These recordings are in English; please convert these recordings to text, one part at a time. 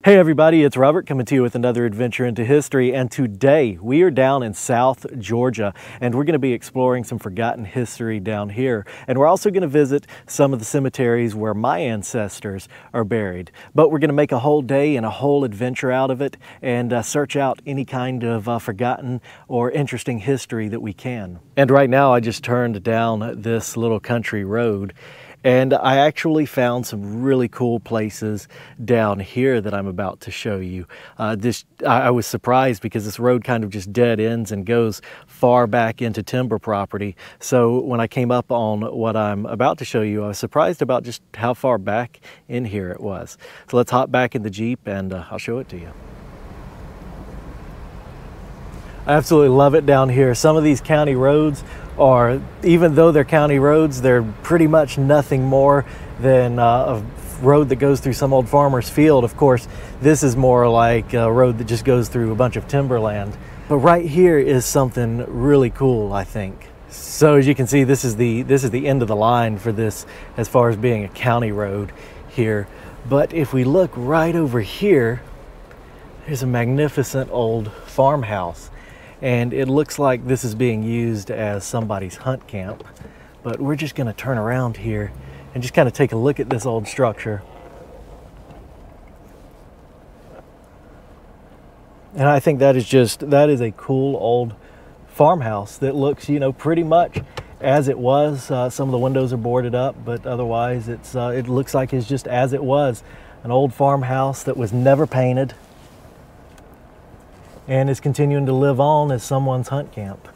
Hey everybody, it's Robert coming to you with another adventure into history, and today we are down in South Georgia and we're going to be exploring some forgotten history down here, and we're also going to visit some of the cemeteries where my ancestors are buried. But we're going to make a whole day and a whole adventure out of it and search out any kind of forgotten or interesting history that we can. And right now I just turned down this little country road, and I actually found some really cool places down here that I'm about to show you. I was surprised because this road kind of just dead ends and goes far back into timber property. So when I came up on what I'm about to show you, I was surprised about just how far back in here it was. So let's hop back in the Jeep and I'll show it to you. I absolutely love it down here. Some of these county roads are, even though they're county roads, they're pretty much nothing more than a road that goes through some old farmer's field. Of course, this is more like a road that just goes through a bunch of timberland. But right here is something really cool, I think. So as you can see, this is the end of the line for this as far as being a county road here. But if we look right over here, there's a magnificent old farmhouse. And it looks like this is being used as somebody's hunt camp. But we're just going to turn around here and just kind of take a look at this old structure. And I think that is a cool old farmhouse that looks, you know, pretty much as it was. Some of the windows are boarded up, but otherwise it looks like it's just as it was. An old farmhouse that was never painted and is continuing to live on as someone's hunt camp.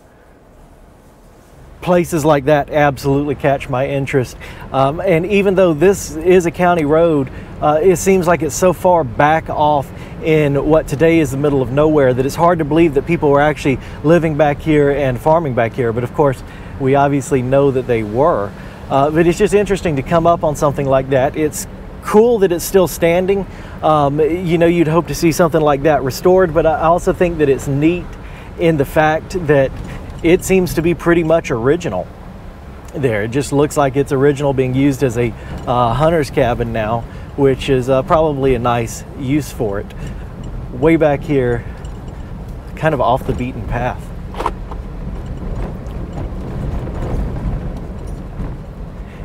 Places like that absolutely catch my interest. And even though this is a county road, it seems like it's so far back off in what today is the middle of nowhere that it's hard to believe that people were actually living back here and farming back here. But of course, we obviously know that they were. But it's just interesting to come up on something like that. It's cool that it's still standing. You know, you'd hope to see something like that restored, but I also think that it's neat in the fact that it seems to be pretty much original there. It just looks like it's original, being used as a hunter's cabin now, which is probably a nice use for it. Way back here, kind of off the beaten path.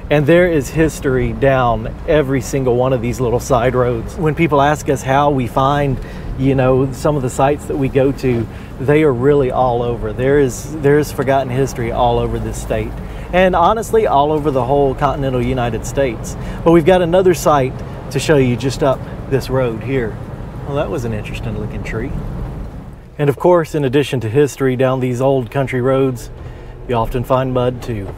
And there is history down every single one of these little side roads. When people ask us how we find, you know, some of the sites that we go to, they are really all over. There's forgotten history all over this state. And honestly, all over the whole continental United States. But we've got another site to show you just up this road here. Well, that was an interesting looking tree. And of course, in addition to history down these old country roads, you often find mud too.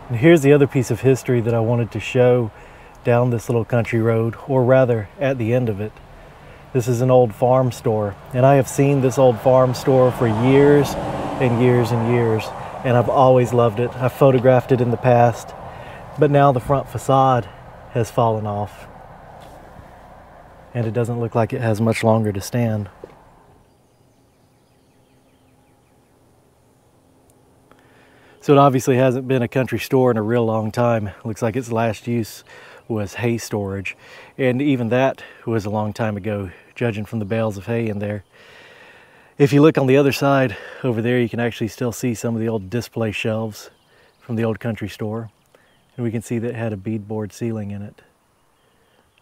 And here's the other piece of history that I wanted to show down this little country road, or rather at the end of it. This is an old farm store, and I have seen this old farm store for years and years and years, and I've always loved it. I've photographed it in the past, but now the front facade has fallen off, and it doesn't look like it has much longer to stand. So it obviously hasn't been a country store in a real long time. Looks like its last use was hay storage. And even that was a long time ago, judging from the bales of hay in there. If you look on the other side over there, you can actually still see some of the old display shelves from the old country store. And we can see that it had a beadboard ceiling in it.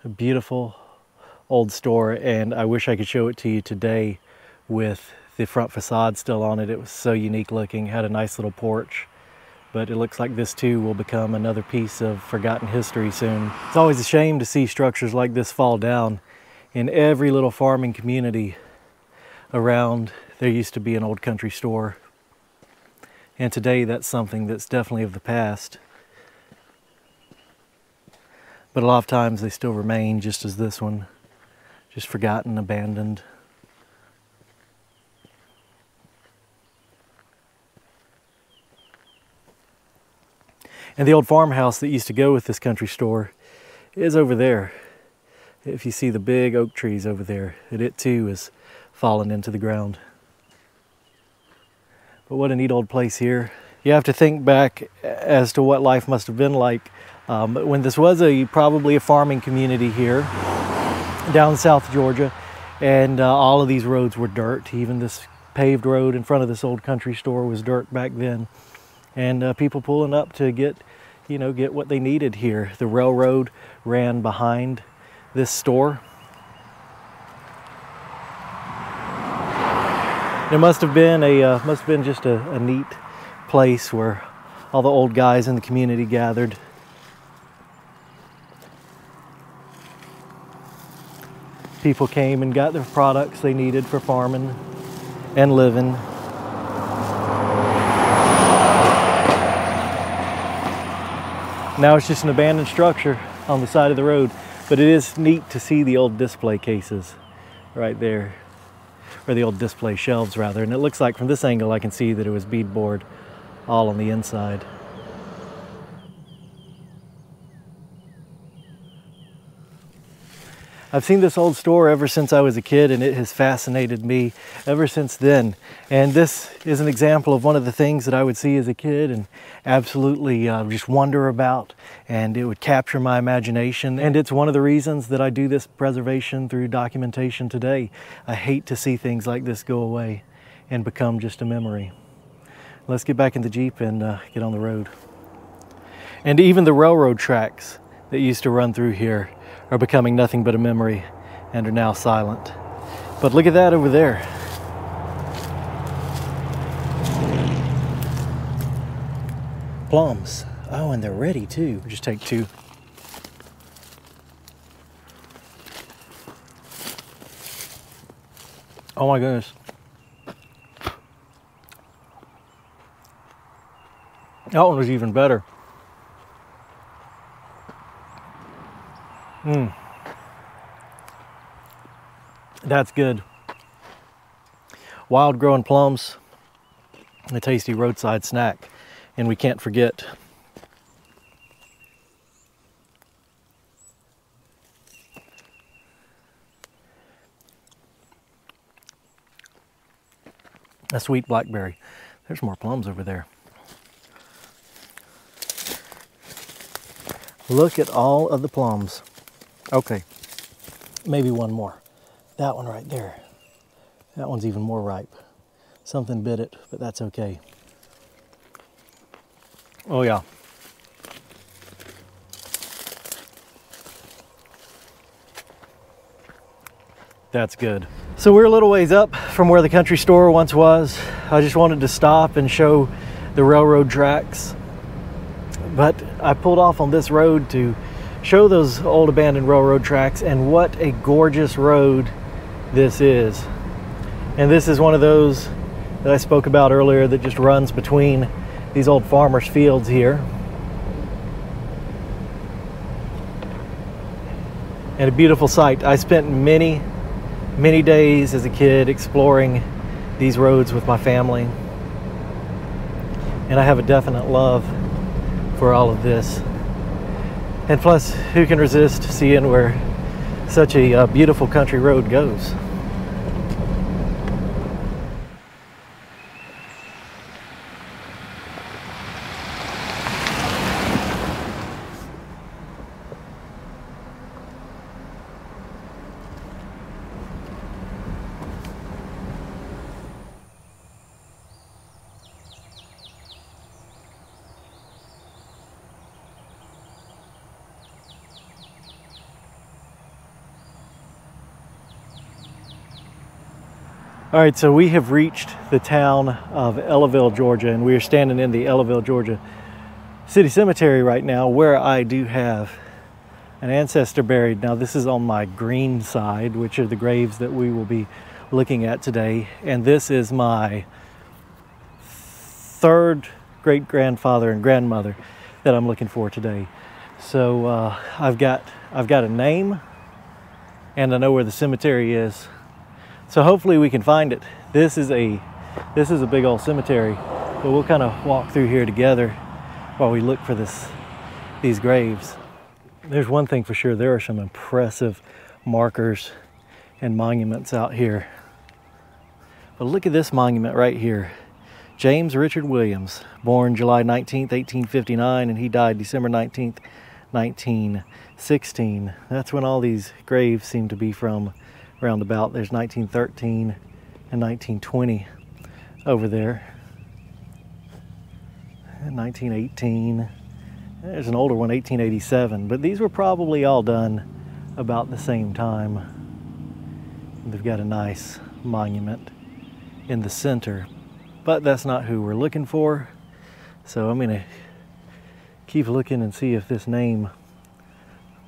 A beautiful old store, and I wish I could show it to you today with the front facade still on it. It was so unique looking, had a nice little porch. But it looks like this too will become another piece of forgotten history soon. It's always a shame to see structures like this fall down. In every little farming community around, there used to be an old country store. And today that's something that's definitely of the past. But a lot of times they still remain, just as this one, just forgotten, abandoned. And the old farmhouse that used to go with this country store is over there. If you see the big oak trees over there, it too is fallen into the ground. But what a neat old place here. You have to think back as to what life must have been like when this was probably a farming community here down in South Georgia, and all of these roads were dirt. Even this paved road in front of this old country store was dirt back then, and people pulling up to get what they needed here. The railroad ran behind this store. It must have been just a neat place where all the old guys in the community gathered. People came and got the products they needed for farming and living. Now it's just an abandoned structure on the side of the road, but it is neat to see the old display cases right there, or the old display shelves rather, and it looks like from this angle I can see that it was beadboard all on the inside. I've seen this old store ever since I was a kid, and it has fascinated me ever since then. And this is an example of one of the things that I would see as a kid and absolutely just wonder about, and it would capture my imagination. And it's one of the reasons that I do this preservation through documentation today. I hate to see things like this go away and become just a memory. Let's get back in the Jeep and get on the road. And even the railroad tracks that used to run through here are becoming nothing but a memory and are now silent. But look at that over there. Plums. Oh, and they're ready too. Just take two. Oh my goodness. That one was even better. That's good. Wild growing plums, a tasty roadside snack, and we can't forget a sweet blackberry. There's more plums over there. Look at all of the plums. Okay, maybe one more. That one right there. That one's even more ripe. Something bit it, but that's okay. Oh yeah. That's good. So we're a little ways up from where the country store once was. I just wanted to stop and show the railroad tracks. But I pulled off on this road to show those old abandoned railroad tracks, and what a gorgeous road this is. And this is one of those that I spoke about earlier that just runs between these old farmers' fields here. And a beautiful sight. I spent many days as a kid exploring these roads with my family. And I have a definite love for all of this. And plus, who can resist seeing where such a beautiful country road goes? All right, so we have reached the town of Ellaville, Georgia, and we are standing in the Ellaville, Georgia City Cemetery right now, where I do have an ancestor buried. Now, this is on my green side, which are the graves that we will be looking at today, and this is my third great-grandfather and grandmother that I'm looking for today. So I've got a name, and I know where the cemetery is. So hopefully we can find it. This is a big old cemetery, but we'll kind of walk through here together while we look for these graves. There's one thing for sure, there are some impressive markers and monuments out here. But look at this monument right here. James Richard Williams, born July 19th, 1859, and he died December 19th, 1916. That's when all these graves seem to be from roundabout. There's 1913 and 1920 over there. And 1918. There's an older one, 1887, but these were probably all done about the same time. And they've got a nice monument in the center, but that's not who we're looking for. So I'm gonna keep looking and see if this name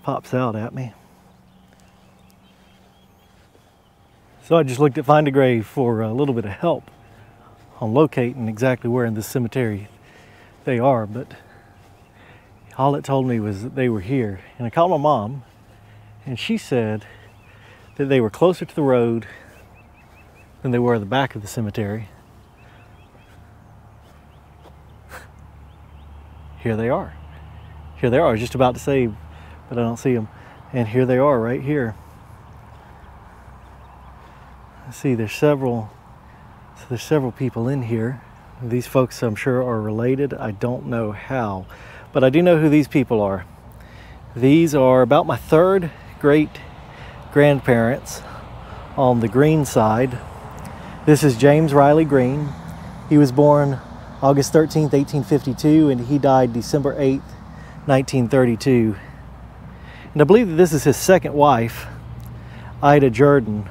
pops out at me. So I just looked at Find a Grave for a little bit of help on locating exactly where in this cemetery they are, but all it told me was that they were here. And I called my mom, and she said that they were closer to the road than they were at the back of the cemetery. Here they are. Here they are. I was just about to say, but I don't see them. And here they are right here. Let's see, there's several people in here. These folks, I'm sure, are related. I don't know how, but I do know who these people are. These are about my third great grandparents on the Greene side. This is James Riley Greene. He was born August 13th, 1852, and he died December 8th, 1932. And I believe that this is his second wife, Ida Jordan.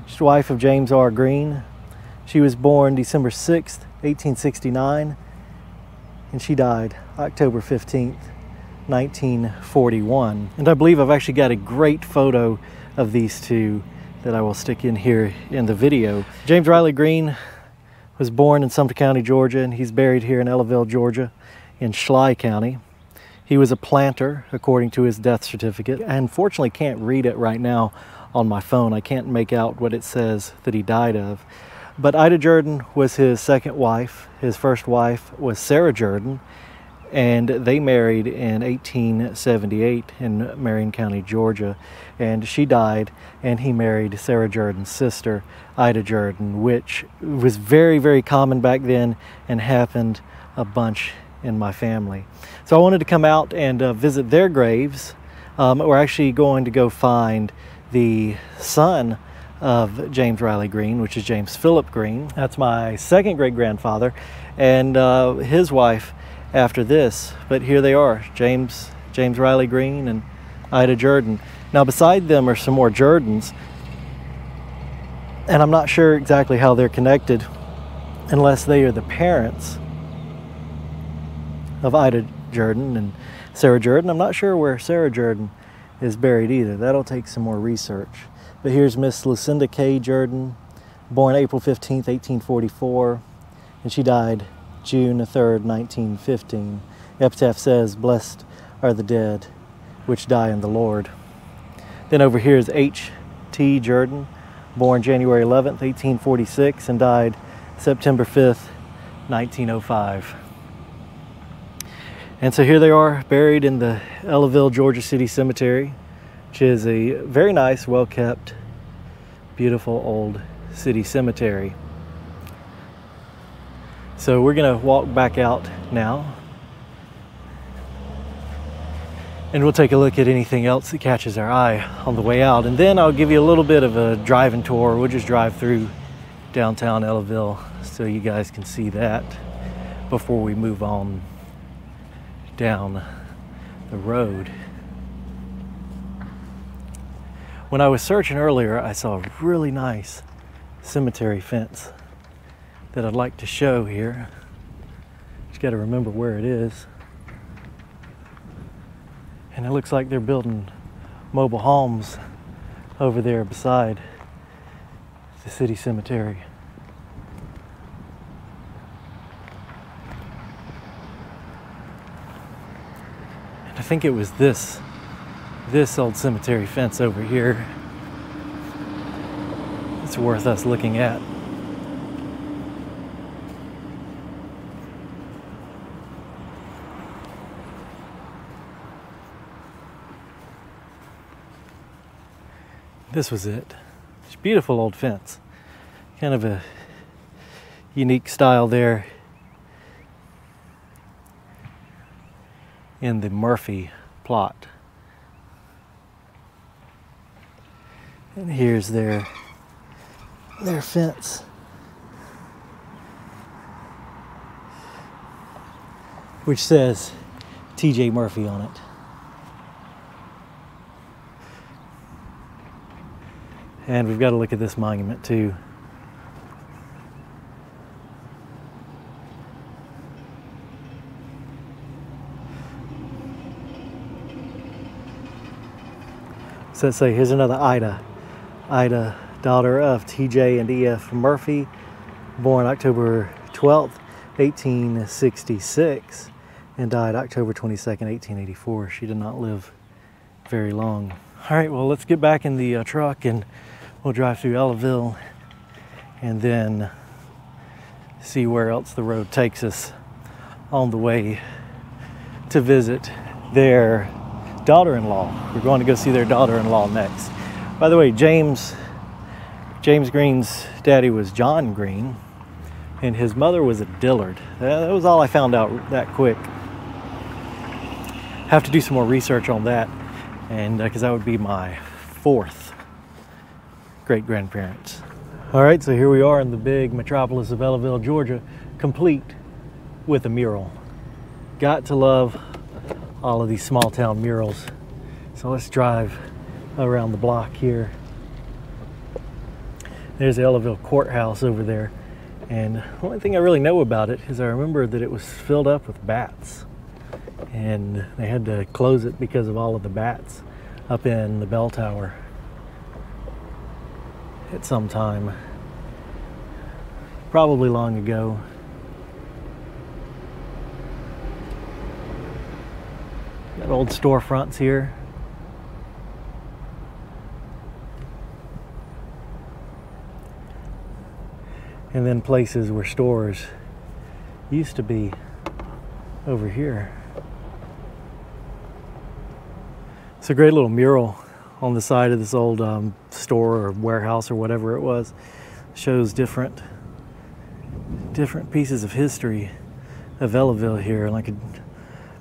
She's the wife of James R. Greene. She was born December 6th, 1869, and she died October 15th, 1941. And I believe I've actually got a great photo of these two that I will stick in here in the video. James Riley Greene was born in Sumter County, Georgia, and he's buried here in Ellaville, Georgia, in Schley County. He was a planter, according to his death certificate. I unfortunately can't read it right now on my phone. I can't make out what it says that he died of. But Ida Jordan was his second wife. His first wife was Sarah Jordan, and they married in 1878 in Marion County, Georgia. And she died, and he married Sarah Jordan's sister, Ida Jordan, which was very, very common back then and happened a bunch in my family. So I wanted to come out and visit their graves. We're actually going to go find the son of James Riley Greene, which is James Philip Greene. That's my second great-grandfather, and his wife after this. But here they are, James Riley Greene and Ida Jordan. Now beside them are some more Jordans, and I'm not sure exactly how they're connected unless they are the parents of Ida Jordan and Sarah Jordan. I'm not sure where Sarah Jordan is buried either. That'll take some more research. But here's Miss Lucinda K. Jordan, born April 15th, 1844, and she died June 3rd, 1915. The epitaph says, "Blessed are the dead which die in the Lord." Then over here is H.T. Jordan, born January 11th, 1846, and died September 5th, 1905. And so here they are, buried in the Ellaville, Georgia City Cemetery, which is a very nice, well-kept, beautiful old city cemetery. So we're gonna walk back out now, and we'll take a look at anything else that catches our eye on the way out. And then I'll give you a little bit of a driving tour. We'll just drive through downtown Ellaville so you guys can see that before we move on down the road. When I was searching earlier, I saw a really nice cemetery fence that I'd like to show here. Just got to remember where it is. And it looks like they're building mobile homes over there beside the city cemetery. And I think it was this old cemetery fence over here. It's worth us looking at. This was it. It's a beautiful old fence. Kind of a unique style there in the Murphy plot. And here's their fence, which says T.J. Murphy on it. And we've got to look at this monument too. So let's say here's another Ida. Ida, daughter of T.J. and E.F. Murphy, born October 12th, 1866, and died October 22nd, 1884. She did not live very long. All right, well, let's get back in the truck and we'll drive through Ellaville and then see where else the road takes us on the way to visit their daughter-in-law. We're going to go see their daughter-in-law next. By the way, James Greene's daddy was John Greene, and his mother was a Dillard. That was all I found out that quick. Have to do some more research on that, and because that would be my 4th great-grandparents. All right, so here we are in the big metropolis of Ellaville, Georgia, complete with a mural. Got to love all of these small town murals. So let's drive around the block here. There's the Ellaville courthouse over there. And the only thing I really know about it is I remember that it was filled up with bats. And they had to close it because of all of the bats up in the bell tower at some time. Probably long ago. Got old storefronts here. And then places where stores used to be over here. It's a great little mural on the side of this old store or warehouse or whatever it was. Shows different pieces of history of Ellaville here, like a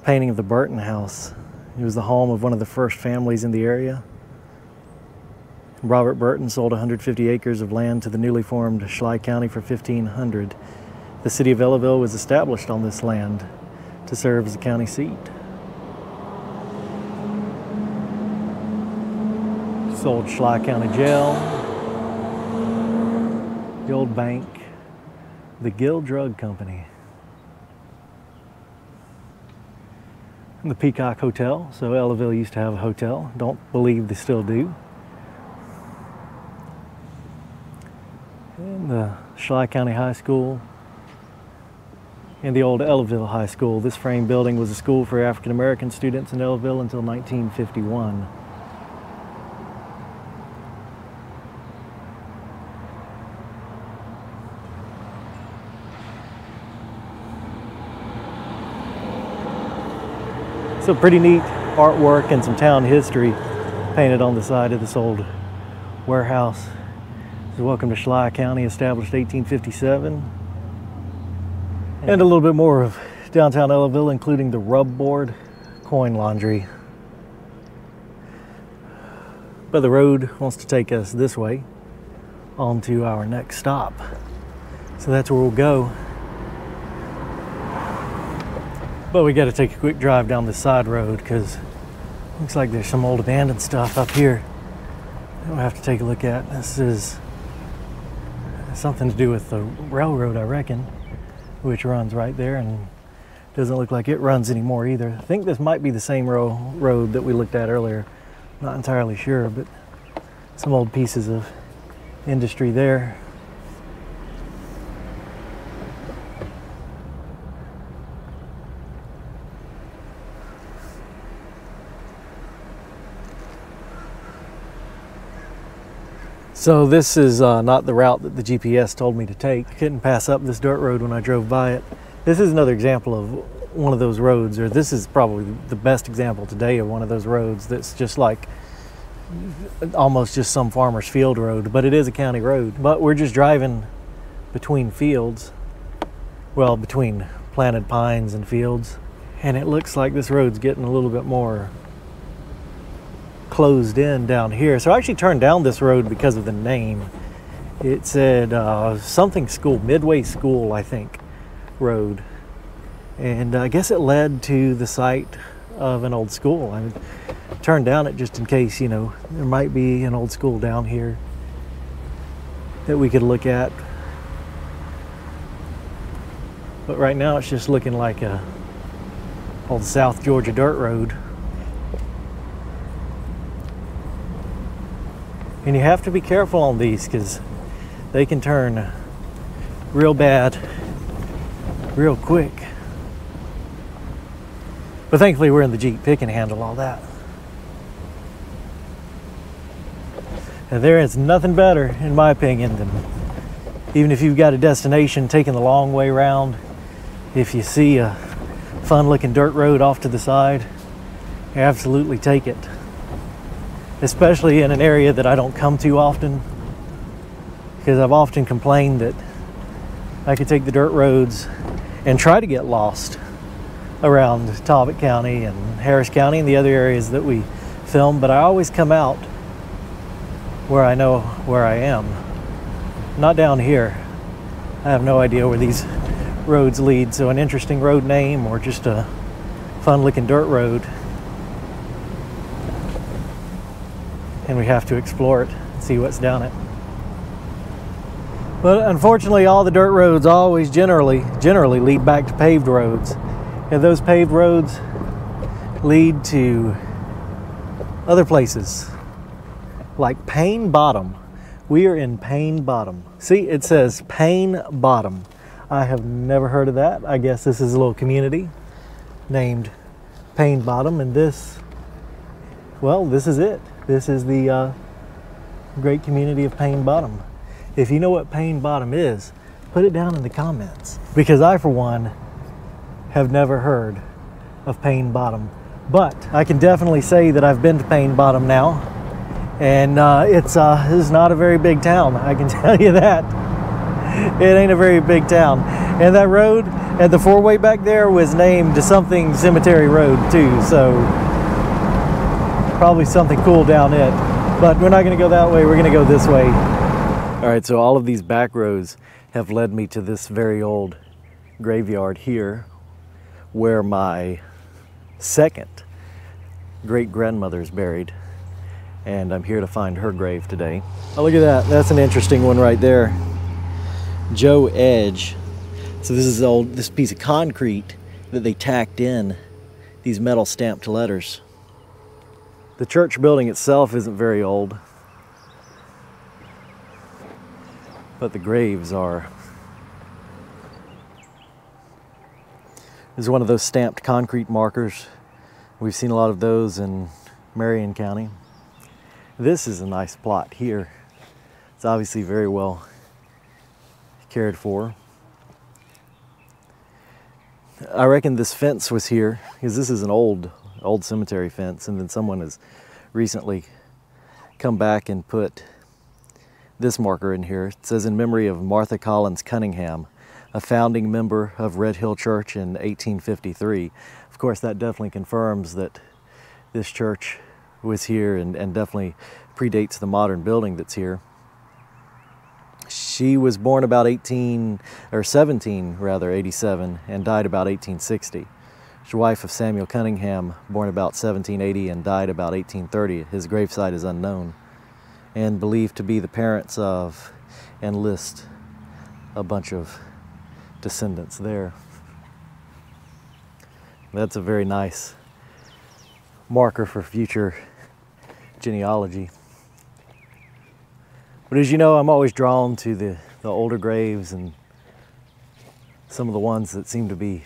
painting of the Burton house. It was the home of one of the first families in the area. Robert Burton sold 150 acres of land to the newly formed Schley County for $1,500. The city of Ellaville was established on this land to serve as the county seat. This old Schley County jail, the old bank, the Gill Drug Company, and the Peacock Hotel. So Ellaville used to have a hotel. Don't believe they still do. And the Schley County High School and the old Ellaville High School. This frame building was a school for African American students in Ellaville until 1951. So pretty neat artwork and some town history painted on the side of this old warehouse. Welcome to Schley County, established 1857. And a little bit more of downtown Ellaville, including the Rub Board coin laundry. But the road wants to take us this way on to our next stop. So that's where we'll go. But we got to take a quick drive down this side road because it looks like there's some old abandoned stuff up here that we'll have to take a look at. This is something to do with the railroad, I reckon, which runs right there, and doesn't look like it runs anymore either. I think this might be the same road that we looked at earlier. Not entirely sure, but some old pieces of industry there. So this is not the route that the GPS told me to take. I couldn't pass up this dirt road when I drove by it. This is another example of one of those roads, or this is probably the best example today of one of those roads that's just like almost just some farmer's field road, but it is a county road. But we're just driving between fields well, between planted pines and fields. And it looks like this road's getting a little bit more closed in down here. So I actually turned down this road because of the name. It said something school, Midway School, I think, road. And I guess it led to the site of an old school. I turned down it just in case, you know, there might be an old school down here that we could look at. But right now it's just looking like a old South Georgia dirt road. And you have to be careful on these because they can turn real bad real quick. But thankfully we're in the Jeep, it can handle all that. And there is nothing better, in my opinion, than even if you've got a destination, taking the long way around. If you see a fun looking dirt road off to the side, absolutely take it. Especially in an area that I don't come to often, because I've often complained that I could take the dirt roads and try to get lost around Talbot County and Harris County and the other areas that we film, but I always come out where I know where I am. Not down here. I have no idea where these roads lead, so an interesting road name or just a fun looking dirt road, and we have to explore it and see what's down it. But unfortunately all the dirt roads always generally lead back to paved roads, and those paved roads lead to other places like Payne Bottom. We are in Payne Bottom. See, it says Payne Bottom. I have never heard of that. I guess this is a little community named Payne Bottom, and this, well, this is it. This is the great community of Payne Bottom. If you know what Payne Bottom is, put it down in the comments, because I, for one, have never heard of Payne Bottom. But I can definitely say that I've been to Payne Bottom now, and it's not a very big town, I can tell you that. It ain't a very big town. And that road at the four-way back there was named something Cemetery Road too, so probably something cool down it. But we're not gonna go that way, we're gonna go this way. All right, so all of these back roads have led me to this very old graveyard here, where my second great-grandmother is buried, and I'm here to find her grave today. Oh, look at that. That's an interesting one right there. Joe Edge. So this is this piece of concrete that they tacked in these metal stamped letters. The church building itself isn't very old, but the graves are. This is one of those stamped concrete markers. We've seen a lot of those in Marion County. This is a nice plot here. It's obviously very well cared for. I reckon this fence was here because this is an old cemetery fence, and then someone has recently come back and put this marker in here. It says, in memory of Martha Collins Cunningham, a founding member of Red Hill Church in 1853. Of course, that definitely confirms that this church was here and definitely predates the modern building that's here. She was born about 1787 and died about 1860. She's the wife of Samuel Cunningham, born about 1780 and died about 1830. His gravesite is unknown and believed to be the parents of, and list a bunch of descendants there. That's a very nice marker for future genealogy. But as you know, I'm always drawn to the older graves and some of the ones that seem to be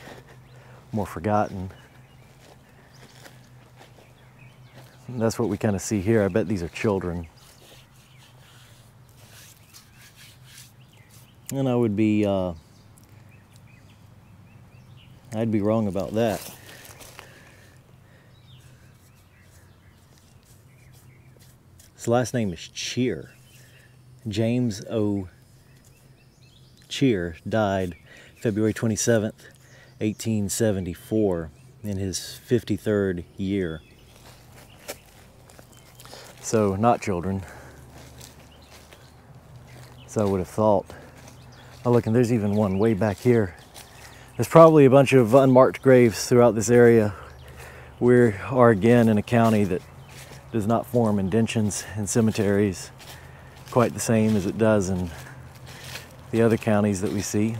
more forgotten. And that's what we kind of see here. I bet these are children. And I would be, I'd be wrong about that. His last name is Cheer. James O. Cheer died February 27th, 1874, in his 53rd year. So not children, as I would have thought. Oh look, and there's even one way back here. There's probably a bunch of unmarked graves throughout this area. We are again in a county that does not form indentions and cemeteries quite the same as it does in the other counties that we see.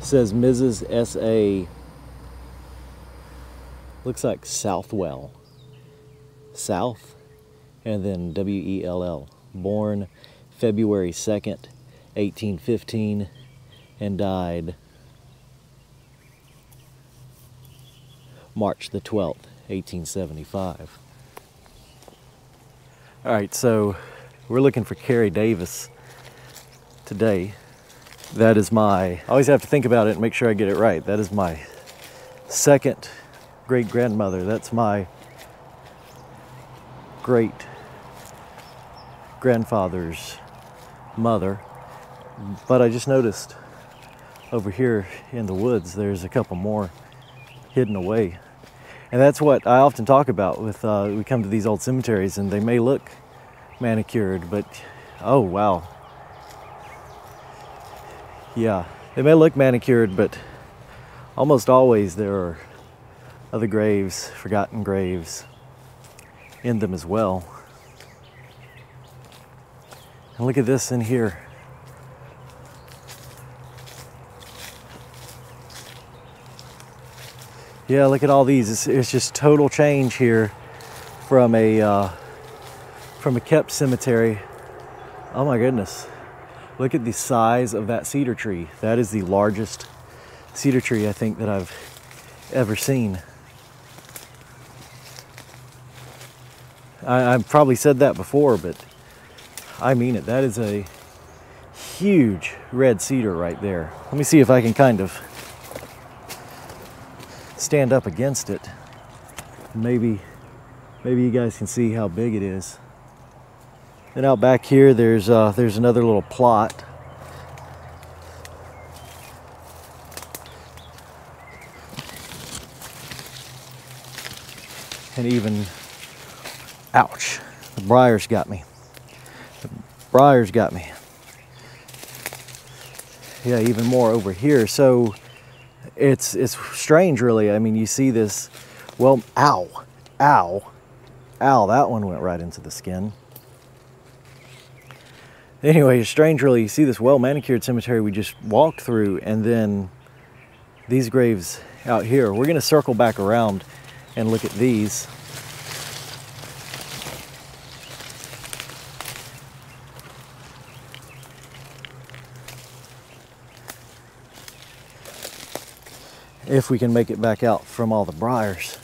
It says Mrs. S.A. Looks like Southwell. South, and then W-E-L-L. Born February 2nd, 1815, and died March the 12th, 1875. All right, so we're looking for Carrie Davis today. That is I always have to think about it and make sure I get it right. That is my second great-grandmother. That's my great-grandfather's mother. But I just noticed over here in the woods, there's a couple more hidden away. And that's what I often talk about with, we come to these old cemeteries and they may look manicured, but, oh wow. Yeah, they may look manicured, but almost always there are other graves, forgotten graves, in them as well. And look at this in here. Yeah, look at all these. It's just total change here from a kept cemetery. Oh my goodness. Look at the size of that cedar tree. That is the largest cedar tree I think that I've ever seen. I've probably said that before, but I mean it. That is a huge red cedar right there. Let me see if I can kind of stand up against it. Maybe you guys can see how big it is. And out back here, there's another little plot. And even, ouch, the briars got me. The briars got me. Yeah, even more over here. So it's strange, really. I mean, you see this, well, ow, that one went right into the skin. Anyway, it's strange, really. You see this well-manicured cemetery we just walked through, and then these graves out here. We're gonna circle back around and look at these. If we can make it back out from all the briars.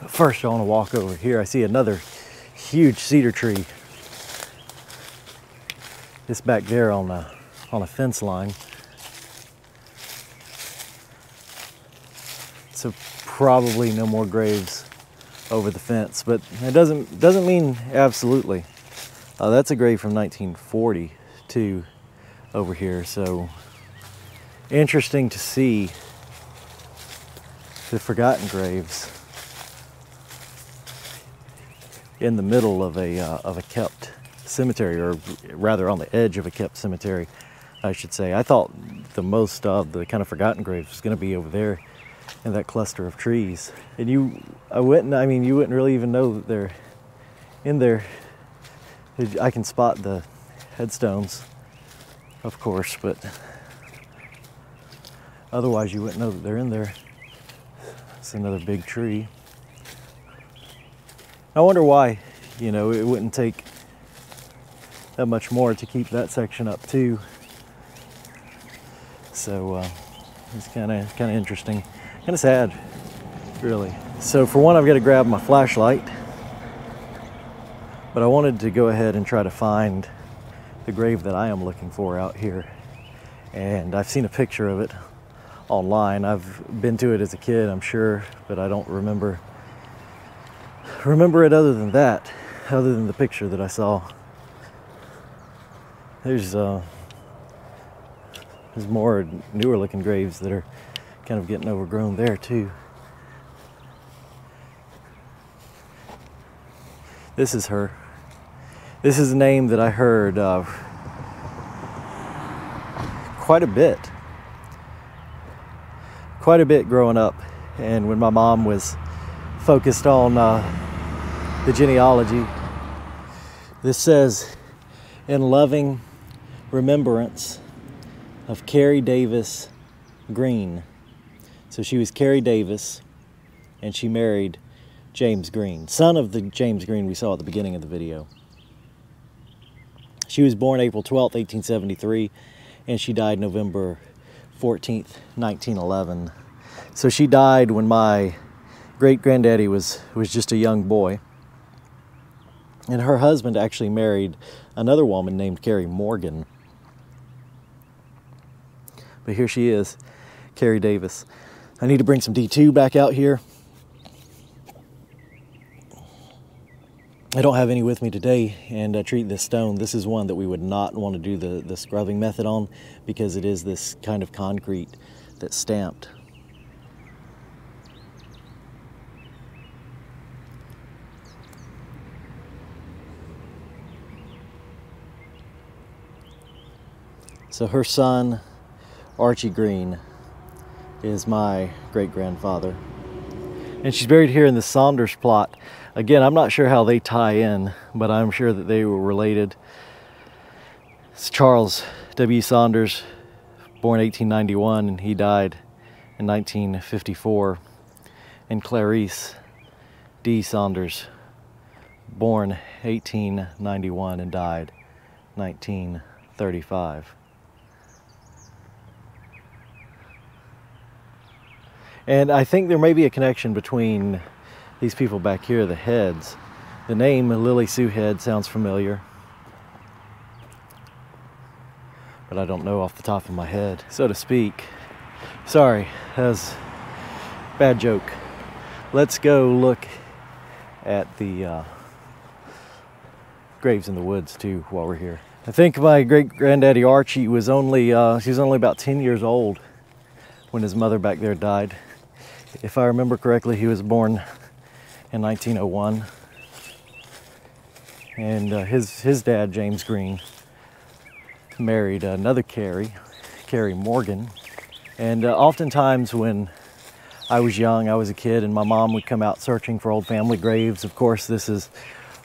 But first, I want to walk over here. I see another huge cedar tree. It's back there on a fence line. So probably no more graves over the fence, but it doesn't mean absolutely. That's a grave from 1942 over here. So interesting to see the forgotten graves in the middle of a kept cemetery, or rather on the edge of a kept cemetery, I should say. I thought the most of the kind of forgotten graves was going to be over there in that cluster of trees. And you wouldn't really even know that they're in there. I can spot the headstones, of course, but otherwise you wouldn't know that they're in there. It's another big tree. I wonder why, it wouldn't take that much more to keep that section up too. So it's kind of interesting, kind of sad, really. So for one, I've got to grab my flashlight, but I wanted to go ahead and try to find the grave that I am looking for out here. And I've seen a picture of it online. I've been to it as a kid, I'm sure, but I don't remember remember it other than that, other than the picture that I saw. There's more newer looking graves that are kind of getting overgrown there too. This is her. This is a name that I heard quite a bit growing up, and when my mom was focused on the genealogy. This says, in loving remembrance of Carrie Davis Greene. So she was Carrie Davis, and she married James Greene, son of the James Greene we saw at the beginning of the video. She was born April 12th, 1873, and she died November 14th, 1911. So she died when my great-granddaddy was just a young boy. And her husband actually married another woman named Carrie Morgan. But here she is, Carrie Davis. I need to bring some D2 back out here. I don't have any with me today, and treat this stone. This is one that we would not want to do the scrubbing method on, because it is this kind of concrete that's stamped. So her son, Archie Greene, is my great-grandfather. And she's buried here in the Saunders plot. Again, I'm not sure how they tie in, but I'm sure that they were related. It's Charles W. Saunders, born 1891, and he died in 1954. And Clarice D. Saunders, born 1891 and died 1935. And I think there may be a connection between these people back here, the heads. The name Lily Sue Head sounds familiar, but I don't know off the top of my head, so to speak. Sorry, that was a bad joke. Let's go look at the graves in the woods too while we're here. I think my great-granddaddy Archie was only, he was only about 10 years old when his mother back there died. If I remember correctly, he was born in 1901. And his dad, James Greene, married another Carrie Morgan. And oftentimes when I was young, I was a kid, and my mom would come out searching for old family graves. Of course, this is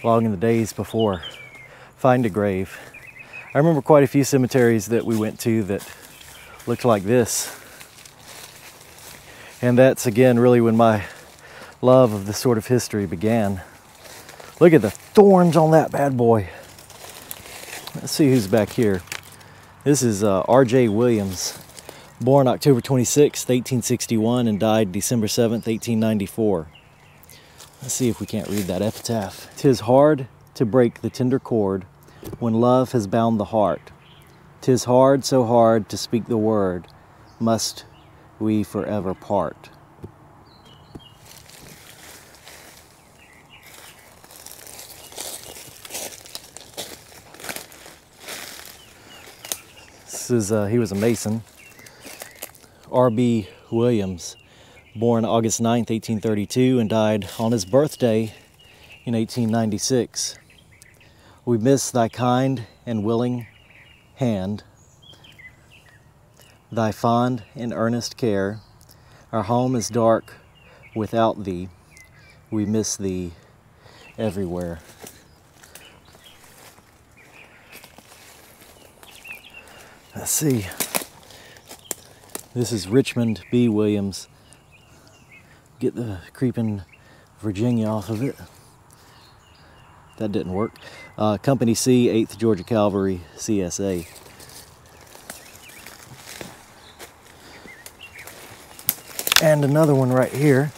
long in the days before Find a Grave. I remember quite a few cemeteries that we went to that looked like this. And that's, again, really when my love of this sort of history began. Look at the thorns on that bad boy. Let's see who's back here. This is R.J. Williams, born October 26, 1861, and died December 7th, 1894. Let's see if we can't read that epitaph. 'Tis hard to break the tender cord when love has bound the heart. 'Tis hard, so hard to speak the word, must we forever part. This is, he was a Mason. R.B. Williams, born August 9th, 1832, and died on his birthday in 1896. We miss thy kind and willing hand, thy fond and earnest care. Our home is dark without thee. We miss thee everywhere. Let's see. This is Richmond B. Williams. Get the creeping Virginia off of it. That didn't work. Company C, 8th Georgia Cavalry, CSA. And another one right here.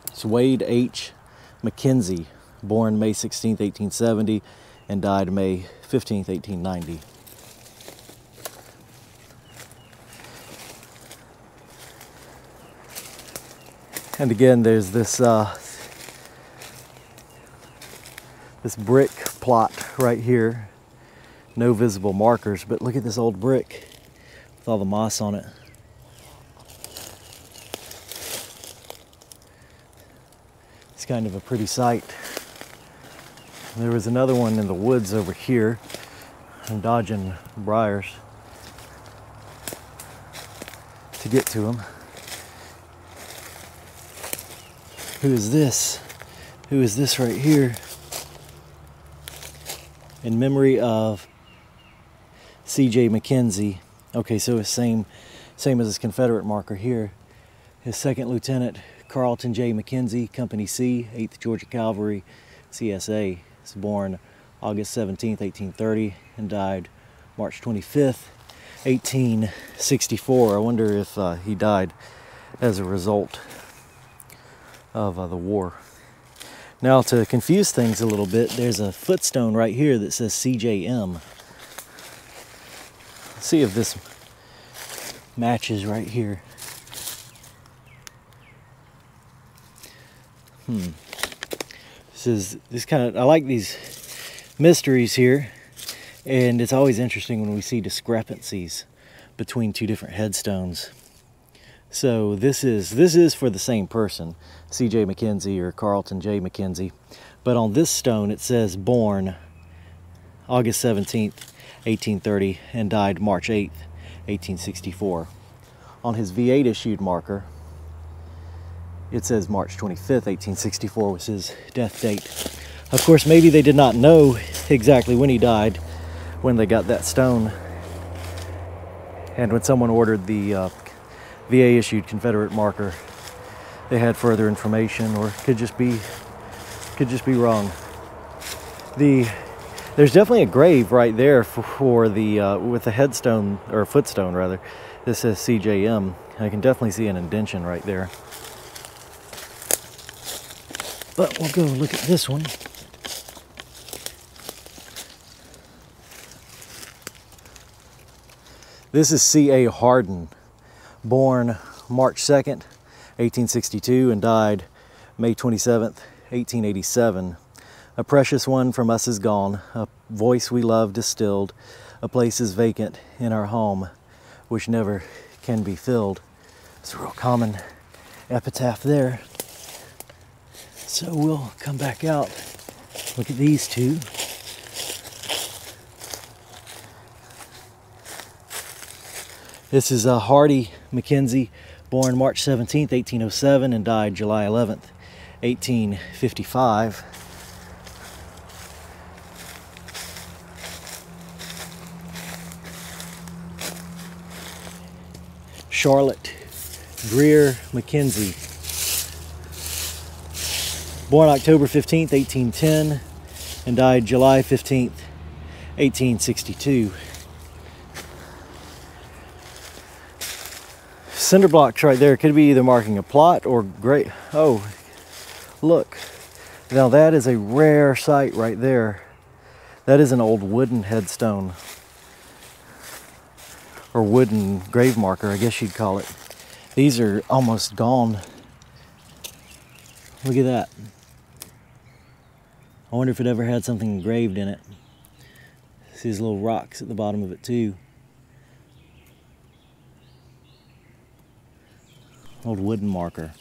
It's Wade H. McKenzie, born May 16th, 1870, and died May 15th, 1890. And again, there's this this brick plot right here. No visible markers, but look at this old brick with all the moss on it. It's kind of a pretty sight. There was another one in the woods over here. I'm dodging briars to get to him. Who is this? Who is this right here? In memory of C.J. McKenzie. Okay, so it's same as his Confederate marker here. His second lieutenant, Carlton J. McKenzie, Company C, 8th Georgia Cavalry, CSA. Was born August 17th, 1830, and died March 25th, 1864. I wonder if he died as a result of the war. Now, to confuse things a little bit, there's a footstone right here that says CJM. Let's see if this matches right here. I like these mysteries here, and it's always interesting when we see discrepancies between two different headstones. So this is for the same person, C.J. McKenzie or Carlton J. McKenzie, but on this stone it says born August 17th, 1830, and died March 8th, 1864. On his V8 issued marker, it says March 25th, 1864 was his death date. Of course, maybe they did not know exactly when he died when they got that stone. And when someone ordered the VA issued Confederate marker, they had further information, or could just be wrong. There's definitely a grave right there for the with the headstone, or footstone rather. This says CJM. I can definitely see an indention right there. But we'll go look at this one. This is C.A. Hardin, born March 2nd, 1862, and died May 27th, 1887. A precious one from us is gone, a voice we love distilled, a place is vacant in our home, which never can be filled. It's a real common epitaph there. So we'll come back out, look at these two. This is Hardy McKenzie, born March 17th, 1807, and died July 11th, 1855. Charlotte Greer McKenzie, born October 15th, 1810, and died July 15th, 1862. Cinder blocks right there could be either marking a plot or great. Oh, look. Now that is a rare sight right there. That is an old wooden headstone, or wooden grave marker, I guess you'd call it. These are almost gone. Look at that. I wonder if it ever had something engraved in it. See these little rocks at the bottom of it too. Old wooden marker.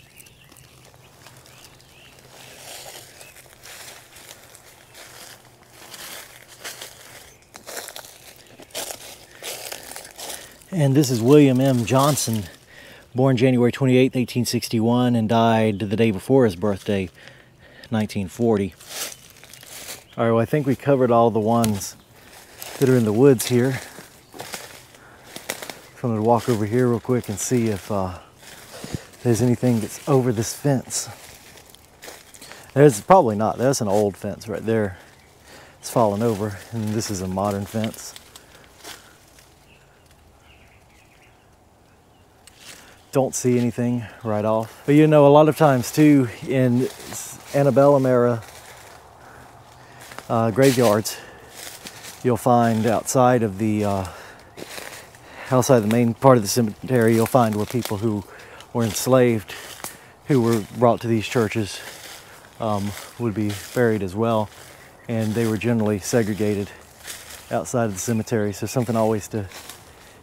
And this is William M. Johnson, born January 28, 1861, and died the day before his birthday, 1940. All right, well, I think we covered all the ones that are in the woods here. So I'm going to walk over here real quick and see if there's anything that's over this fence. There's probably not. That's an old fence right there. It's fallen over, and this is a modern fence. Don't see anything right off. But you know, a lot of times too, in antebellum era graveyards, you'll find outside of the main part of the cemetery, you'll find where people who were enslaved who were brought to these churches would be buried as well, and they were generally segregated outside of the cemetery. So something always to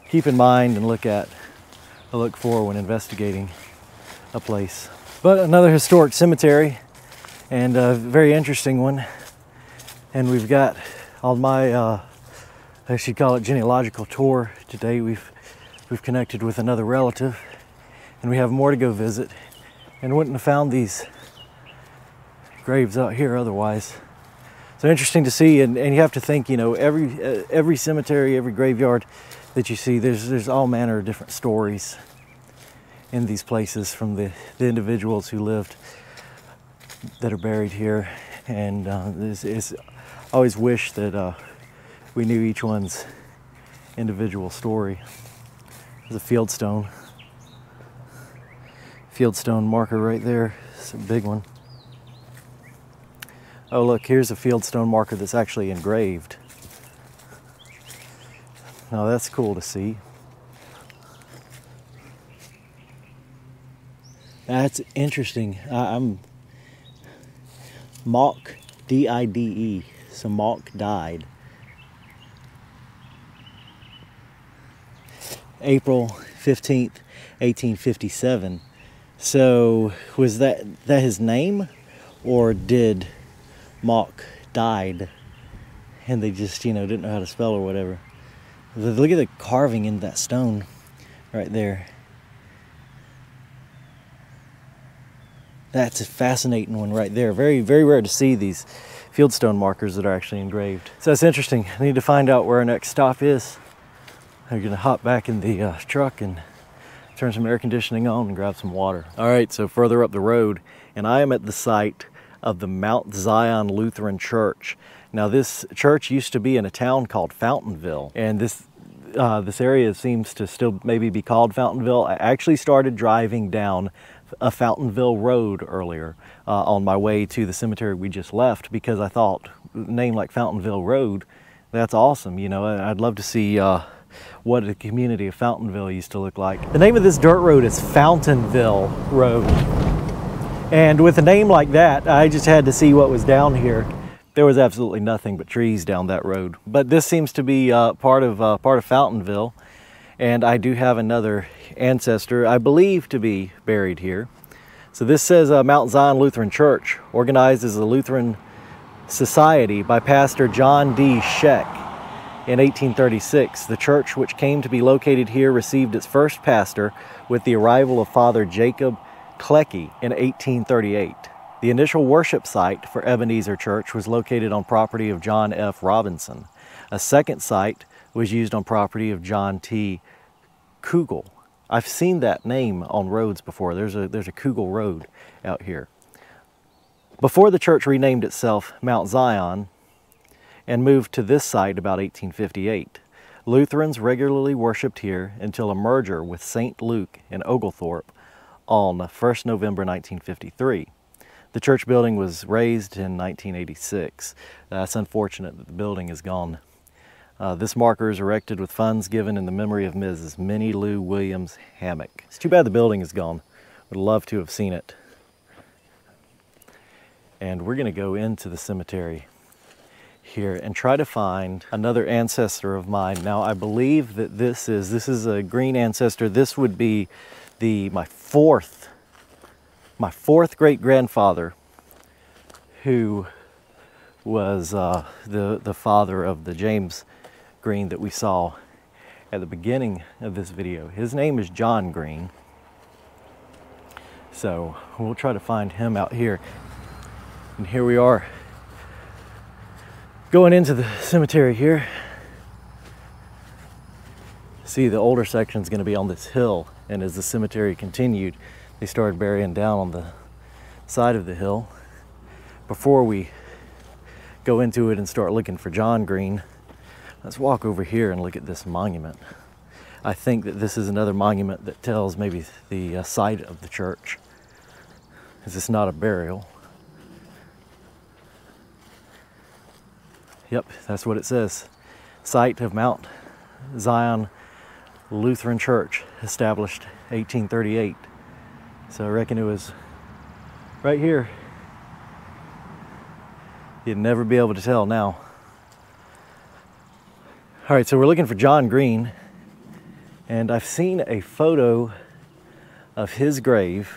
keep in mind and look for when investigating a place. But another historic cemetery, and a very interesting one. And we've got on my I should call it genealogical tour today. We've connected with another relative, and we have more to go visit, and wouldn't have found these graves out here otherwise. So interesting to see, and you have to think, you know, every cemetery, every graveyard that you see, there's all manner of different stories in these places from the individuals who lived that are buried here, and I always wish that we knew each one's individual story. There's a fieldstone marker right there. It's a big one. Oh look, here's a fieldstone marker that's actually engraved. Now that's cool to see. That's interesting. I'm Mock, D-I-D-E. So Mock died April 15th, 1857. So was that his name, or did Mock died and they just, you know, didn't know how to spell or whatever? Look at the carving in that stone right there. That's a fascinating one right there. Very, very rare to see these fieldstone markers that are actually engraved. So that's interesting. I need to find out where our next stop is. I'm gonna hop back in the truck and turn some air conditioning on and grab some water. All right, so further up the road, and I am at the site of the Mount Zion Lutheran Church. Now this church used to be in a town called Fountainville, and this area seems to still maybe be called Fountainville. I actually started driving down a Fountainville road earlier on my way to the cemetery we just left, because I thought a name like Fountainville Road, that's awesome. You know, I'd love to see what the community of Fountainville used to look like. The name of this dirt road is Fountainville Road. And with a name like that, I just had to see what was down here. There was absolutely nothing but trees down that road. But this seems to be part of Fountainville. And I do have another ancestor, I believe, to be buried here. So this says Mount Zion Lutheran Church, organized as a Lutheran society by Pastor John D. Scheck. In 1836, the church, which came to be located here, received its first pastor with the arrival of Father Jacob Klecki in 1838. The initial worship site for Ebenezer Church was located on property of John F. Robinson. A second site was used on property of John T. Kugel. I've seen that name on roads before. There's a Kugel Road out here. Before the church renamed itself Mount Zion and moved to this site about 1858, Lutherans regularly worshipped here until a merger with St. Luke in Oglethorpe on 1st November 1953. The church building was raised in 1986. It's unfortunate that the building is gone. This marker is erected with funds given in the memory of Mrs. Minnie Lou Williams Hammock. It's too bad the building is gone. Would love to have seen it. And we're going to go into the cemetery here and try to find another ancestor of mine. Now I believe that this is a Greene ancestor. This would be my fourth great-grandfather, who was the father of the James Greene that we saw at the beginning of this video. His name is John Greene. So we'll try to find him out here. And here we are, going into the cemetery here. See, the older section is going to be on this hill, and as the cemetery continued, they started burying down on the side of the hill. Before we go into it and start looking for John Greene, let's walk over here and look at this monument. I think that this is another monument that tells maybe the site of the church, because it's not a burial. Yep, that's what it says. Site of Mount Zion Lutheran Church, established 1838. So I reckon it was right here. You'd never be able to tell now. All right, so we're looking for John Greene, and I've seen a photo of his grave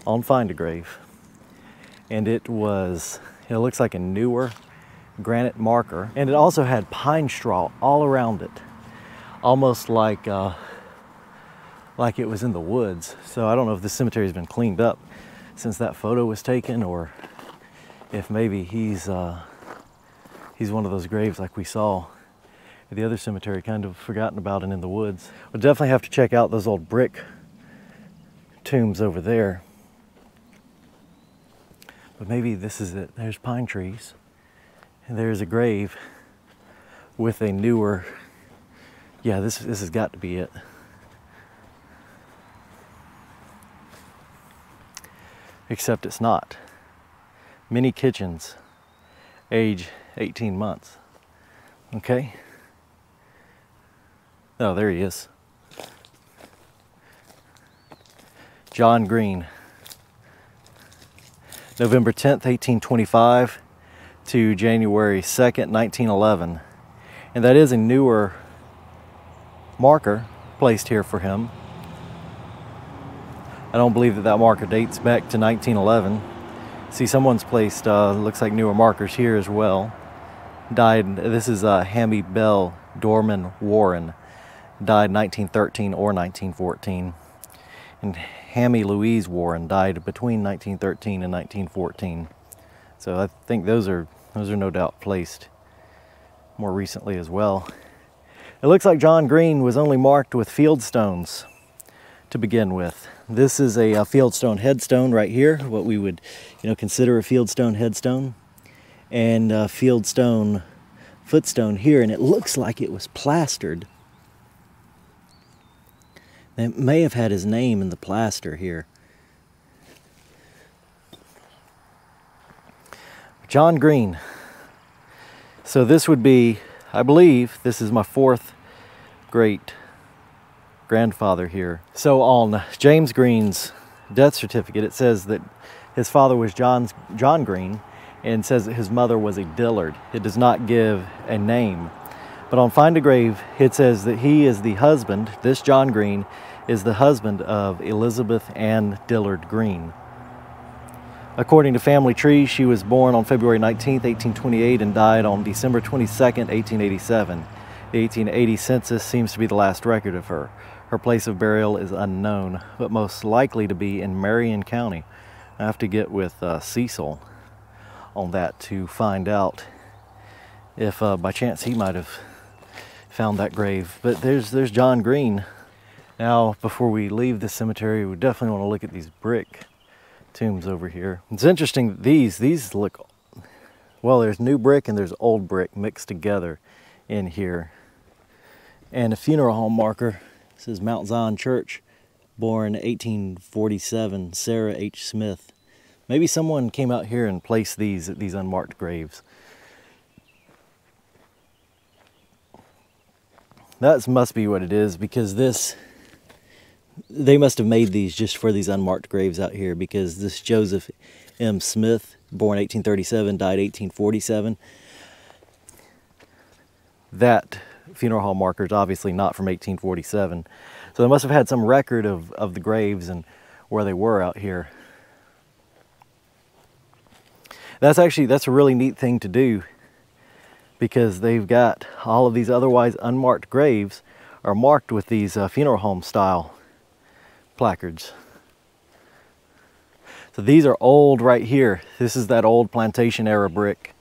on Find a Grave, and it looks like a newer granite marker, and it also had pine straw all around it, almost like it was in the woods. So I don't know if this cemetery has been cleaned up since that photo was taken, or if maybe he's one of those graves like we saw at the other cemetery, kind of forgotten about and in the woods. We'll definitely have to check out those old brick tombs over there. But maybe this is it. There's pine trees, and there's a grave with a newer, yeah, this has got to be it. Except it's not. Minnie Kitchens, age 18 months. Okay. Oh, there he is. John Greene. November 10th, 1825 to January 2nd, 1911. And that is a newer marker placed here for him. I don't believe that marker dates back to 1911. See, someone's placed, looks like newer markers here as well. Died, this is Hammy Bell Dorman Warren. Died 1913 or 1914. And Hammy Louise Warren died between 1913 and 1914. So I think those are no doubt placed more recently as well. It looks like John Greene was only marked with field stones to begin with. This is a fieldstone headstone right here, what we would, consider a fieldstone headstone, and a fieldstone footstone here, and it looks like it was plastered. It may have had his name in the plaster here. John Greene. So this would be, I believe, this is my fourth great grandfather here. So on James Greene's death certificate, it says that his father was John Greene, and says that his mother was a Dillard. It does not give a name. But on Find a Grave, it says that he is the husband, this John Greene, is the husband of Elizabeth Ann Dillard Greene. According to family tree, she was born on February 19, 1828 and died on December 22, 1887. The 1880 census seems to be the last record of her. Her place of burial is unknown, but most likely to be in Marion County. I have to get with Cecil on that to find out if by chance he might have found that grave. But there's John Greene. Now, before we leave the cemetery, we definitely want to look at these brick tombs over here. It's interesting, these look, well, there's new brick and there's old brick mixed together in here. And a funeral home marker. This is Mount Zion Church, born 1847, Sarah H. Smith. Maybe someone came out here and placed these at these unmarked graves. That must be what it is, because they must have made these just for these unmarked graves out here, because this Joseph M. Smith, born 1837, died 1847. That funeral home marker is obviously not from 1847. So they must have had some record of the graves and where they were out here. That's a really neat thing to do, because they've got all of these otherwise unmarked graves are marked with these funeral home style placards. So these are old right here. This is that old plantation era brick.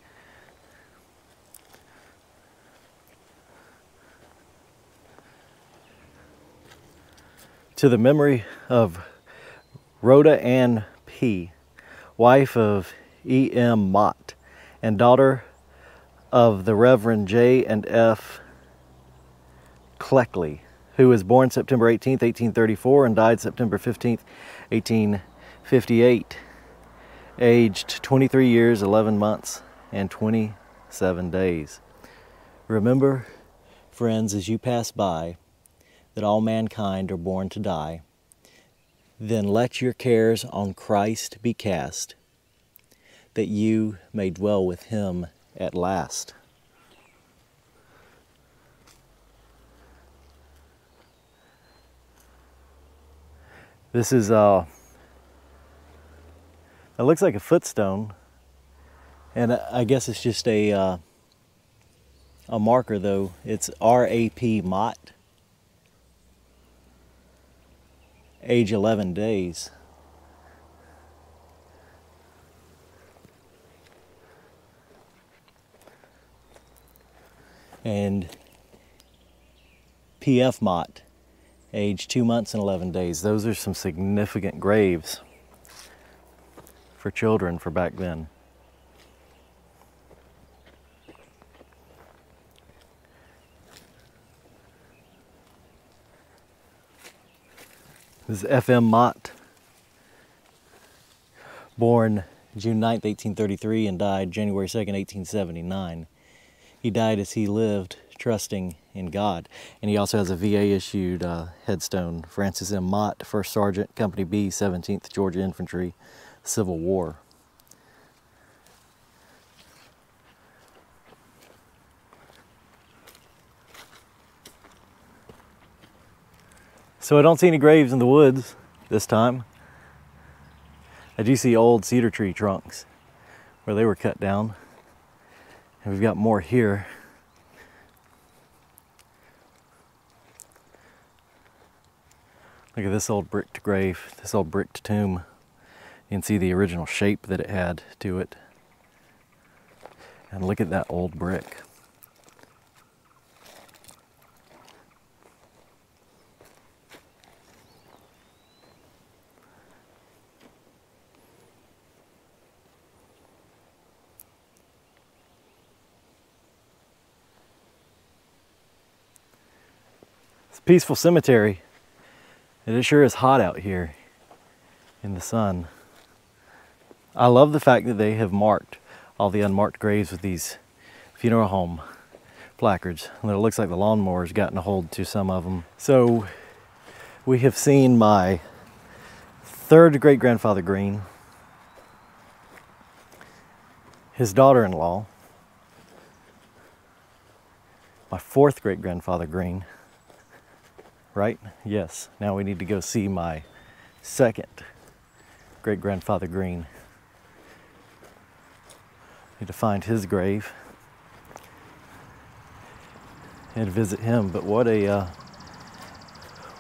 To the memory of Rhoda Ann P., wife of E.M. Mott, and daughter of the Reverend J. and F. Cleckley, who was born September 18, 1834 and died September 15, 1858, aged 23 years, 11 months, and 27 days. Remember, friends, as you pass by, that all mankind are born to die, Then let your cares on Christ be cast, that you may dwell with him at last. This is, it looks like a footstone, and I guess it's just a marker though. It's R.A.P. Mott, age 11 days. And P.F. Mott, age 2 months and 11 days. Those are some significant graves for children for back then. This is F.M. Mott, born June 9th, 1833 and died January 2nd, 1879. He died as he lived, trusting in God. And he also has a VA-issued headstone, Francis M. Mott, 1st Sergeant, Company B, 17th Georgia Infantry, Civil War. So I don't see any graves in the woods this time. I do see old cedar tree trunks where they were cut down. And we've got more here. Look at this old bricked grave, this old bricked tomb. You can see the original shape that it had to it. And look at that old brick. It's a peaceful cemetery. It sure is hot out here in the sun. I love the fact that they have marked all the unmarked graves with these funeral home placards. And it looks like the lawnmower's gotten a hold to some of them. So we have seen my 3rd great-grandfather Greene, his daughter-in-law, my 4th great-grandfather Greene, right? Yes. Now we need to go see my 2nd great-grandfather Greene. Need to find his grave and visit him. But what a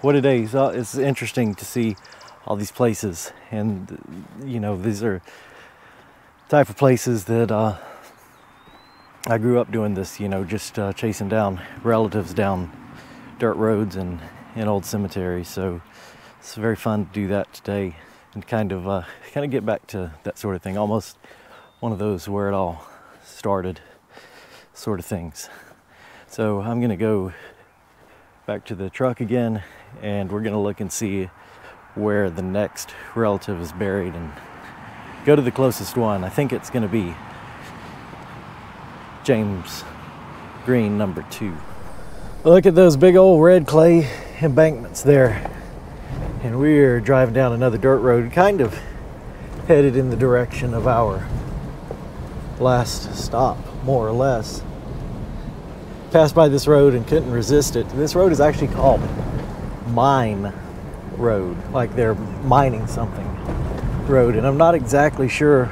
day! So it's interesting to see all these places, and you know, these are type of places that I grew up doing this. You know, just chasing down relatives down dirt roads and in old cemeteries. So it's very fun to do that today and kind of get back to that sort of thing. Almost one of those where it all started sort of things. So I'm gonna go back to the truck again, and we're gonna look and see where the next relative is buried and go to the closest one. I think it's gonna be James Greene number 2. Look at those big old red clay embankments there. And we're driving down another dirt road, kind of headed in the direction of our last stop, more or less. Passed by this road and couldn't resist it. This road is actually called Mine Road, like they're mining something road. And I'm not exactly sure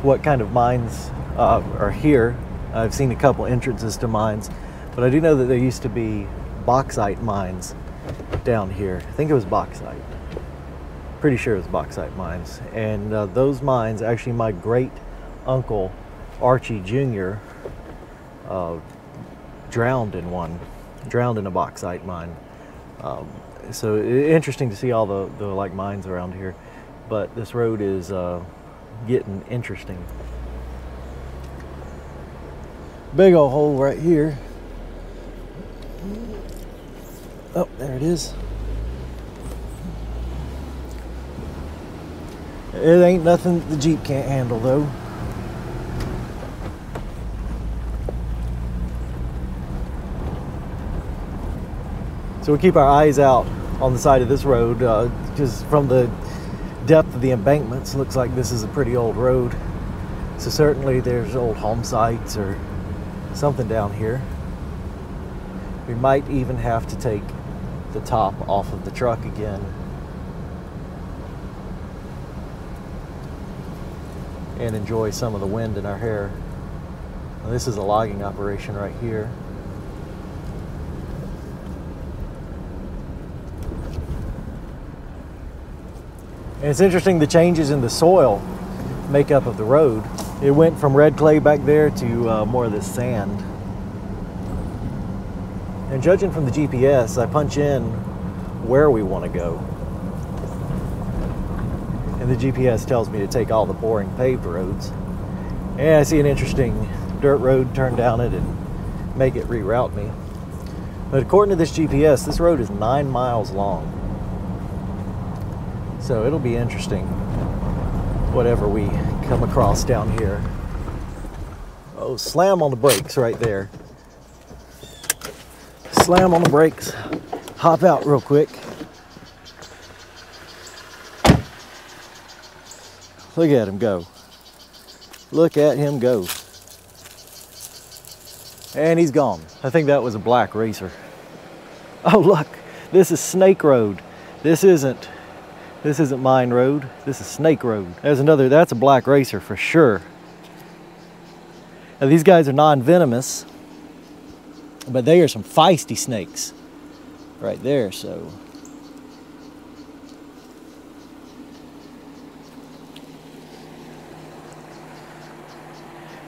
what kind of mines are here. I've seen a couple entrances to mines, but I do know that there used to be bauxite mines down here. I think it was bauxite. Pretty sure it was bauxite mines. And those mines, actually my great uncle Archie Jr. Drowned in a bauxite mine. So interesting to see all the like mines around here. But this road is getting interesting. Big old hole right here. Oh, there it is. It ain't nothing the Jeep can't handle though. So we keep our eyes out on the side of this road because from the depth of the embankments, looks like this is a pretty old road. So certainly there's old home sites or something down here. We might even have to take the top off of the truck again and enjoy some of the wind in our hair. Now, this is a logging operation right here. And it's interesting the changes in the soil makeup of the road. It went from red clay back there to more of this sand. And judging from the GPS, I punch in where we want to go. And the GPS tells me to take all the boring paved roads. And I see an interesting dirt road, turn down it and make it reroute me. But according to this GPS, this road is 9 miles long. So it'll be interesting, whatever we come across down here. Oh, slam on the brakes right there. Slam on the brakes. Hop out real quick. Look at him go. Look at him go. And he's gone. I think that was a black racer. Oh, look, this is Snake Road. This isn't Mine Road. This is Snake Road. That's a black racer for sure. Now these guys are non-venomous, but they are some feisty snakes right there, so.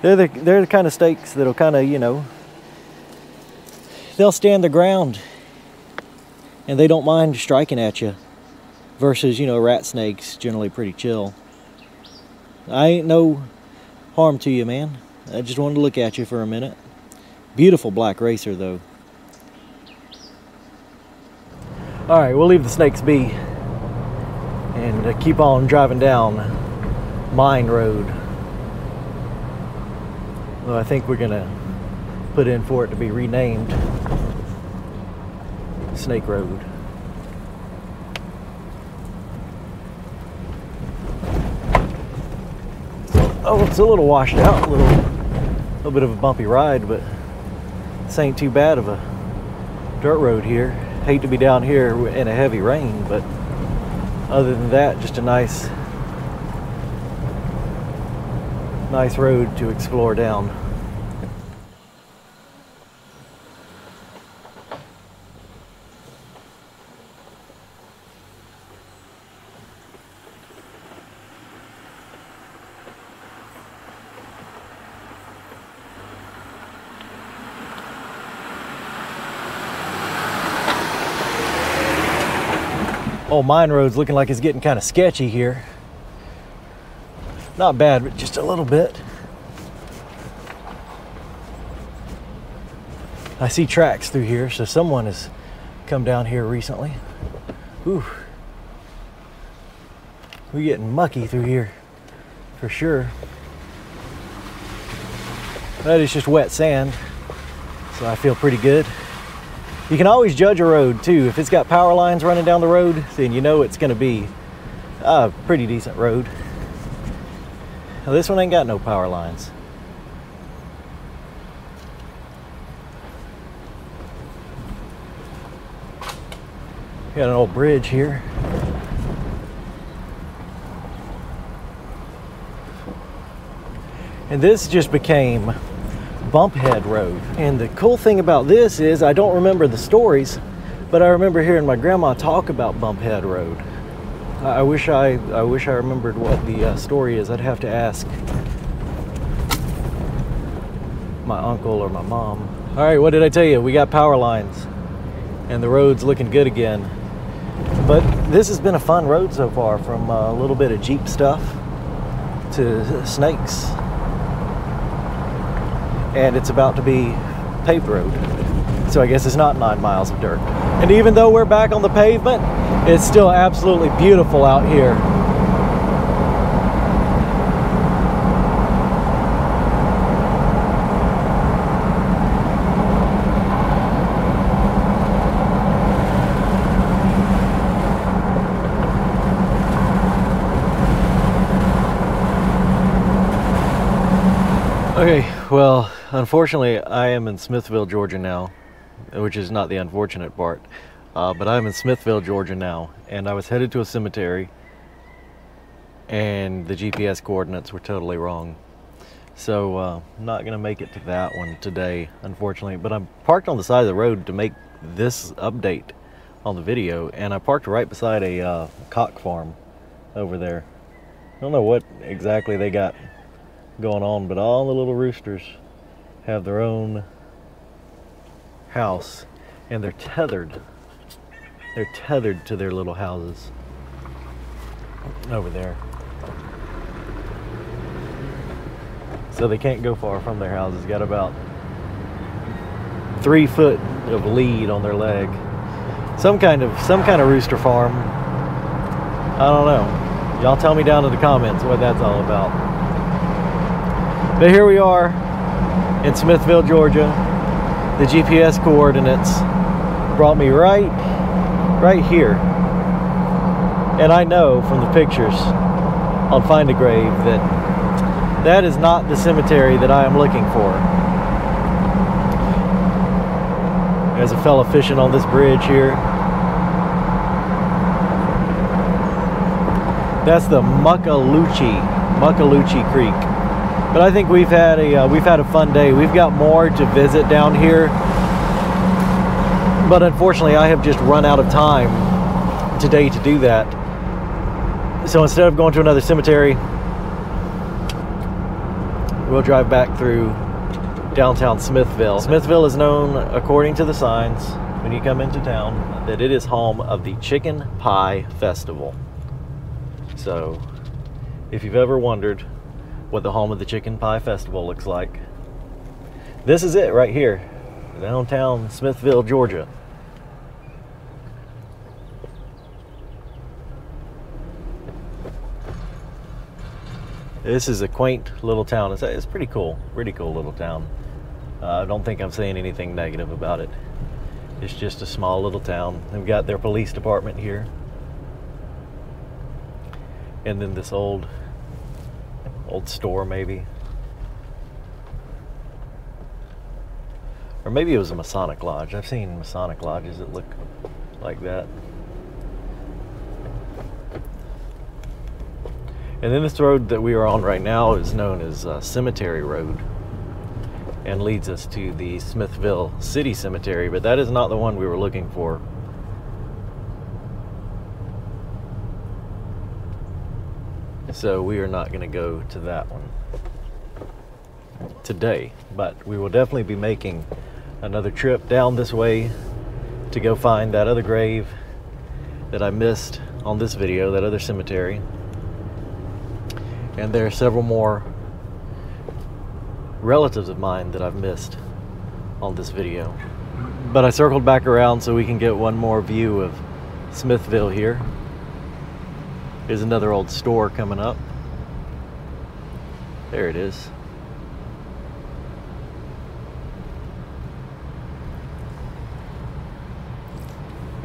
They're the kind of snakes that'll kind of, you know, they'll stand their ground and they don't mind striking at you. Versus, you know, rat snakes, generally pretty chill. I ain't no harm to you, man. I just wanted to look at you for a minute. Beautiful black racer, though. All right, we'll leave the snakes be and keep on driving down Mine Road. Well, I think we're gonna put in for it to be renamed Snake Road. Oh, it's a little washed out, a little bit of a bumpy ride, but this ain't too bad of a dirt road here. Hate to be down here in a heavy rain, but other than that, just a nice road to explore down. Oh, Mine Road's looking like it's getting kind of sketchy here. Not bad, but just a little bit. I see tracks through here, so someone has come down here recently. Ooh. We're getting mucky through here, for sure. That is just wet sand, so I feel pretty good. You can always judge a road too. If it's got power lines running down the road, then you know it's gonna be a pretty decent road. Now this one ain't got no power lines. Got an old bridge here. And this just became Bumphead Road. And the cool thing about this is I don't remember the stories, but I remember hearing my grandma talk about Bumphead Road. I wish I remembered what the story is. I'd have to ask my uncle or my mom. All right, what did I tell you? We got power lines and the road's looking good again. But this has been a fun road so far, from a little bit of Jeep stuff to snakes. And it's about to be paved road. So I guess it's not 9 miles of dirt. And even though we're back on the pavement, it's still absolutely beautiful out here. Okay, well, unfortunately, I am in Smithville, Georgia now, which is not the unfortunate part, but I'm in Smithville, Georgia now, and I was headed to a cemetery, and the GPS coordinates were totally wrong. So I'm not going to make it to that one today, unfortunately, but I'm parked on the side of the road to make this update on the video, and I parked right beside a cock farm over there. I don't know what exactly they got going on, but all the little roosters have their own house, and they're tethered to their little houses over there, so they can't go far from their houses. Got about 3 foot of lead on their leg. Some kind of rooster farm. I don't know. Y'all tell me down in the comments what that's all about. But here we are in Smithville, Georgia. The GPS coordinates brought me right here. And I know from the pictures on Find a Grave that is not the cemetery that I am looking for. There's a fella fishing on this bridge here. That's the Muckaloochee Creek. But I think we've had a fun day. We've got more to visit down here, but unfortunately I have just run out of time today to do that. So instead of going to another cemetery, we'll drive back through downtown Smithville. Smithville is known, according to the signs when you come into town, that it is home of the Chicken Pie Festival. So if you've ever wondered what the home of the Chicken Pie Festival looks like, this is it right here, downtown Smithville, Georgia. This is a quaint little town. It's pretty cool little town. I don't think I'm saying anything negative about it. It's just a small little town. They've got their police department here, and then this old store, maybe, or maybe it was a Masonic lodge. I've seen Masonic lodges that look like that. And then this road that we are on right now is known as Cemetery Road, and leads us to the Smithville City Cemetery, but that is not the one we were looking for. So we are not going to go to that one today, but we will definitely be making another trip down this way to go find that other grave that I missed on this video, that other cemetery. And there are several more relatives of mine that I've missed on this video. But I circled back around so we can get one more view of Smithville here. There's another old store coming up. There it is.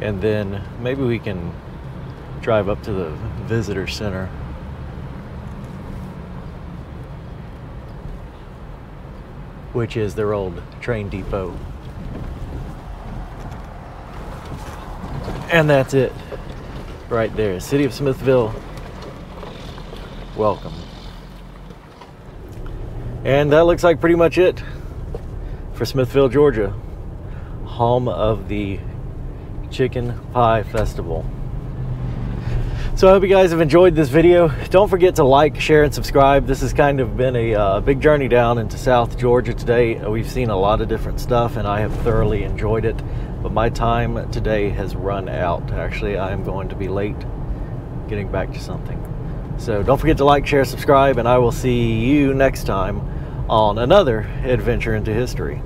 And then maybe we can drive up to the visitor center. Which is their old train depot. And that's it. Right there, City of Smithville, welcome. And that looks like pretty much it for Smithville, Georgia, home of the Chicken Pie Festival. So I hope you guys have enjoyed this video. Don't forget to like, share, and subscribe. This has kind of been a big journey down into South Georgia today. We've seen a lot of different stuff, and I have thoroughly enjoyed it. But my time today has run out. Actually, I am going to be late getting back to something. So don't forget to like, share, subscribe, and I will see you next time on another adventure into history.